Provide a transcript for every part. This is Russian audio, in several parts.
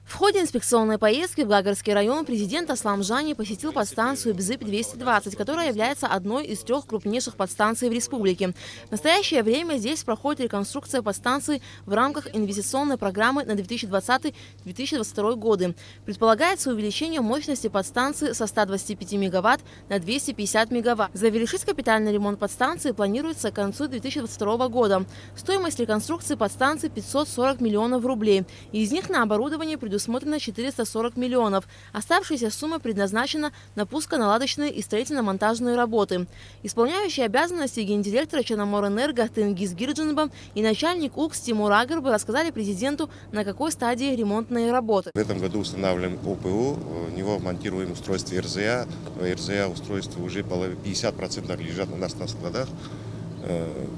В ходе инспекционной поездки в Гагарский район президент Аслам Жани посетил подстанцию Бзып-220, которая является одной из 3 крупнейших подстанций в республике. В настоящее время здесь проходит реконструкция подстанции в рамках инвестиционной программы на 2020-2022 годы. Предполагается увеличение мощности подстанции со 125 мегаватт на 250 мегаватт. Завершить капитальный ремонт подстанции планируется к концу 2022 года. Стоимость реконструкции подстанции 540 миллионов рублей. Из них на оборудование предусмотрено 440 миллионов. Оставшаяся сумма предназначена на пусконаладочные и строительно-монтажные работы. Исполняющий обязанности гендиректора Черноморэнерго Тенгиз Гирджинбам и начальник УКС Тимур Агырбы рассказали президенту, на какой стадии ремонтные работы. В этом году устанавливаем ОПУ, в него монтируем устройство РЗА. РЗА устройства уже 50% лежат у нас на складах.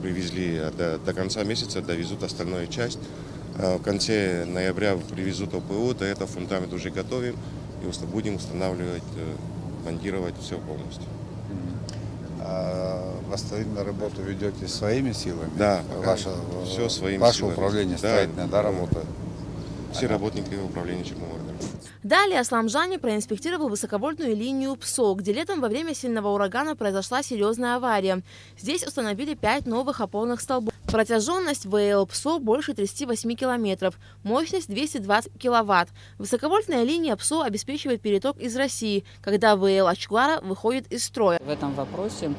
Привезли, до конца месяца довезут остальную часть. В конце ноября привезут ОПУ, до этого фундамент уже готовим и будем устанавливать, монтировать все полностью. Восстановительную работу ведете своими силами? Да, все своими ваше силами. Управление строительное, да, работает? Все работники управления Черноморэнерго. Далее Аслам Жани проинспектировал высоковольтную линию ПСО, где летом во время сильного урагана произошла серьезная авария. Здесь установили 5 новых опорных столбов. Протяженность ВЛ ПСО больше 38 километров, мощность 220 киловатт. Высоковольтная линия ПСО обеспечивает переток из России, когда ВЛ Ачквара выходит из строя. В этом вопросе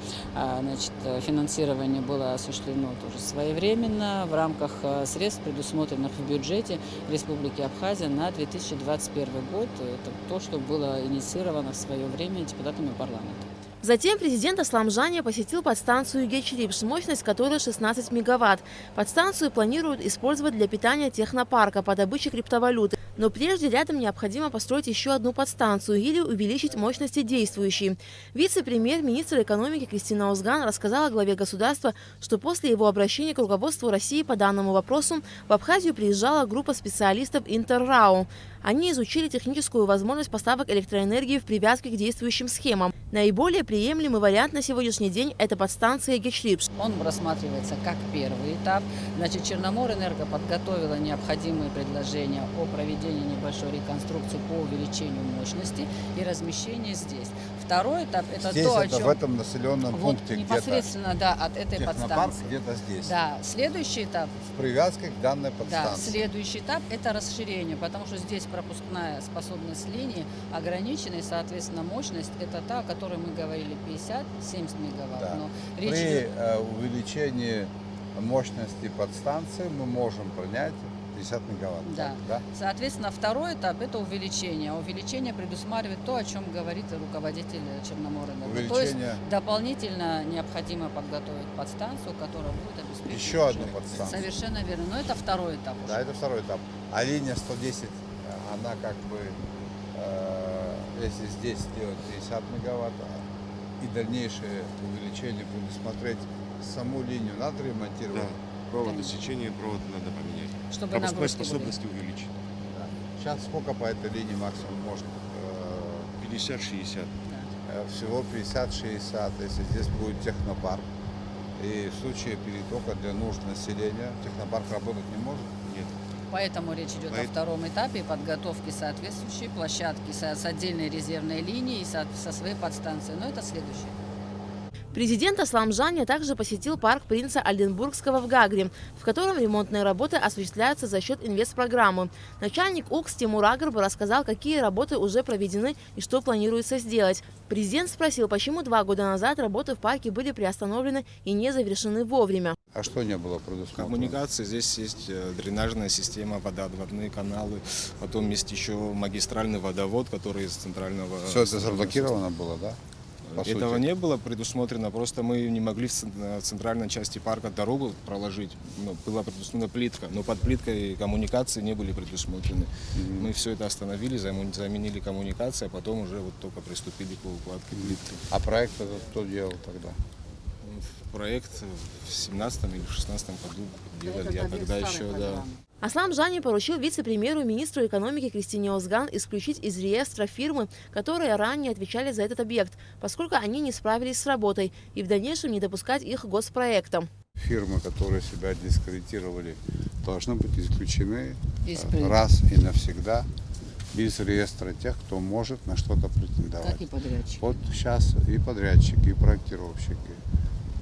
финансирование было осуществлено тоже своевременно в рамках средств, предусмотренных в бюджете Республики Абхазия на 2021 год. Это то, что было инициировано в свое время депутатами парламента. Затем президент Аслам Жани посетил подстанцию Гечрипш, мощность которой 16 мегаватт. Подстанцию планируют использовать для питания технопарка по добыче криптовалюты. Но прежде рядом необходимо построить еще одну подстанцию или увеличить мощности действующей. Вице-премьер-министр экономики Кристина Озган рассказала главе государства, что после его обращения к руководству России по данному вопросу в Абхазию приезжала группа специалистов Интеррау. Они изучили техническую возможность поставок электроэнергии в привязке к действующим схемам. Наиболее приемлемый вариант на сегодняшний день – это подстанция Гечрипш. Он рассматривается как первый этап. Значит, Черноморэнерго подготовила необходимые предложения о проведении небольшой реконструкции по увеличению мощности и размещению здесь. Второй этап – это здесь то, это о чем… в этом населенном вот, пункте непосредственно, да, от этой подстанции. Где-то здесь. Да, следующий этап… В привязке к данной Да, подстанции. следующий этап – это расширение, потому что здесь пропускная способность линии ограничена, и, соответственно, мощность – это та, о которой мы говорили, 50-70 мегаватт. Да. Но речь При идет… увеличении мощности подстанции мы можем принять 50 мегаватт. Да. Да? Соответственно, второй этап – это увеличение. Увеличение предусматривает то, о чем говорит руководитель Черноморэнерго. То есть Увеличение. дополнительно необходимо подготовить подстанцию, которая будет обеспечивать… Еще одну подстанцию. Совершенно верно. Но это второй этап уже. Да, это второй этап. А линия 110, она как бы, если здесь сделать 50 мегаватт, и дальнейшее увеличение предусмотреть, саму линию надо ремонтировать. Да, провод сечения, провод надо поменять. Чтобы Пропускной нагрузки были. способности увеличить. Да. Сейчас сколько по этой линии максимум может? 50-60. Всего 50-60, если здесь будет технопарк. И в случае перетока для нужд населения технопарк работать не может? Нет. Поэтому речь идет о втором этапе подготовки соответствующей площадки с отдельной резервной линией и со своей подстанцией. Но это следующее. Президент Аслам Жани также посетил парк принца Ольденбургского в Гагре, в котором ремонтные работы осуществляются за счет инвестпрограммы. Начальник УКС Тимур Агырбы рассказал, какие работы уже проведены и что планируется сделать. Президент спросил, почему 2 года назад работы в парке были приостановлены и не завершены вовремя. А что не было предусмотрено? Коммуникации, здесь есть дренажная система, водоотводные каналы, потом есть еще магистральный водовод, который из центрального… Все это заблокировано было, да? Этого не было предусмотрено, просто мы не могли в центральной части парка дорогу проложить, была предусмотрена плитка, но под плиткой коммуникации не были предусмотрены. Мы все это остановили, заменили коммуникации, а потом уже вот только приступили к укладке плитки. А проект этот кто делал тогда? Проект в 2017 или 2016 году делали, я тогда еще, да. Аслам Жани поручил вице-премьеру министру экономики Кристине Озган исключить из реестра фирмы, которые ранее отвечали за этот объект, поскольку они не справились с работой, и в дальнейшем не допускать их к госпроектам. Фирмы, которые себя дискредитировали, должны быть исключены Из проекта. раз и навсегда. без реестра тех, кто может на что-то претендовать. Как и подрядчик. Вот сейчас и подрядчики, и проектировщики.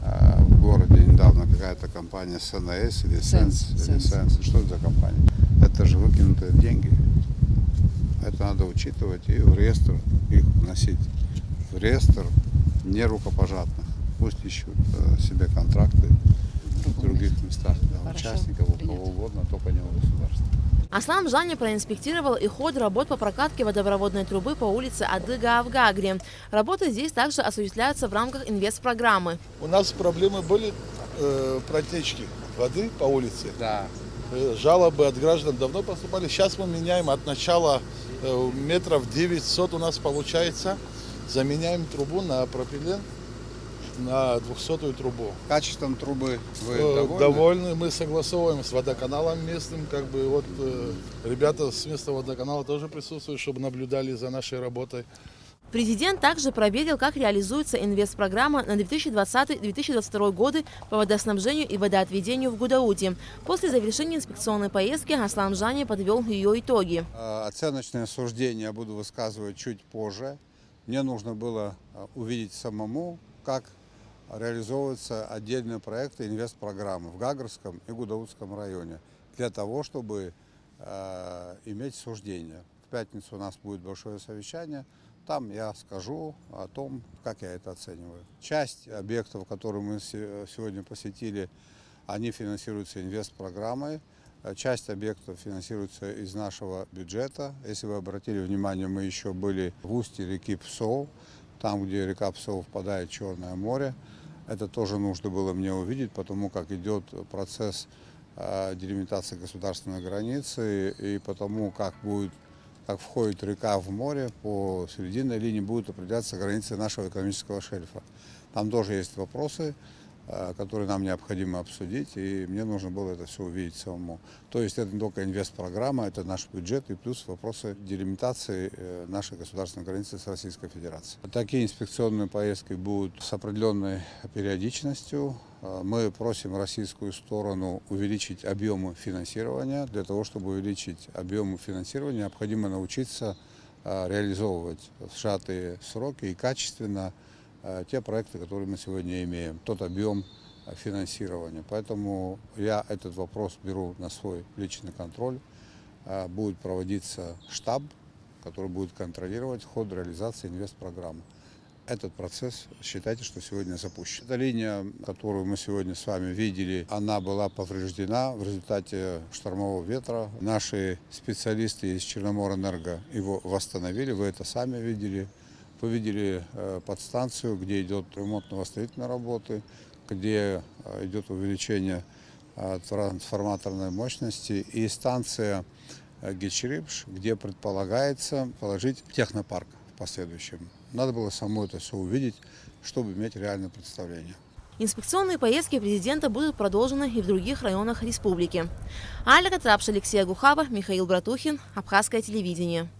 В городе недавно какая-то компания СНС или Sense. Что это за компания? Это же выкинутые деньги. Это надо учитывать и в реестр их вносить. В реестр нерукопожатных. Пусть ищут себе контракты в других местах, да, участников, у кого угодно, только не у государства. Аслам Жани проинспектировал и ход работ по прокатке водопроводной трубы по улице Адыга в Гагре. Работы здесь также осуществляются в рамках инвестпрограммы. У нас проблемы были протечки воды по улице. Да. Жалобы от граждан давно поступали. Сейчас мы меняем от начала метров 900 у нас получается. Заменяем трубу на пропилен, на 200-ю трубу. Качеством трубы вы довольны? Довольны. Мы согласовываем с водоканалом местным. Ребята с местного водоканала тоже присутствуют, чтобы наблюдали за нашей работой. Президент также проверил, как реализуется инвестпрограмма на 2020-2022 годы по водоснабжению и водоотведению в Гудауте. После завершения инспекционной поездки Аслам Жани подвел ее итоги. Оценочное суждение я буду высказывать чуть позже. Мне нужно было увидеть самому, как реализовываются отдельные проекты инвестпрограммы в Гагрском и Гудаутском районе, для того, чтобы иметь суждение. В пятницу у нас будет большое совещание. Там я скажу о том, как я это оцениваю. Часть объектов, которые мы сегодня посетили, они финансируются инвестпрограммой. Часть объектов финансируется из нашего бюджета. Если вы обратили внимание, мы еще были в устье реки Псов, там, где река Псов впадает в Черное море. Это тоже нужно было мне увидеть, потому как идет процесс делимитации государственной границы и потому как входит река в море, по серединной линии будут определяться границы нашего экономического шельфа. Там тоже есть вопросы, которые нам необходимо обсудить, и мне нужно было это все увидеть самому. То есть это не только инвестпрограмма, это наш бюджет и плюс вопросы делимитации нашей государственной границы с Российской Федерацией. Такие инспекционные поездки будут с определенной периодичностью. Мы просим российскую сторону увеличить объемы финансирования. Для того, чтобы увеличить объемы финансирования, необходимо научиться реализовывать в сжатые сроки и качественно те проекты, которые мы сегодня имеем, тот объем финансирования. Поэтому я этот вопрос беру на свой личный контроль. Будет проводиться штаб, который будет контролировать ход реализации инвестпрограммы. Этот процесс, считайте, что сегодня запущен. Эта линия, которую мы сегодня с вами видели, она была повреждена в результате штормового ветра. Наши специалисты из Черноморэнерго его восстановили, вы это сами видели. Вы видели подстанцию, где идет ремонтно-восстановительные работы, где идет увеличение трансформаторной мощности, и станция Гечерипш, где предполагается положить технопарк в последующем. Надо было самому это все увидеть, чтобы иметь реальное представление. Инспекционные поездки президента будут продолжены и в других районах республики. Аля Катрапш, Алексей Гухава, Михаил Братухин, Абхазское телевидение.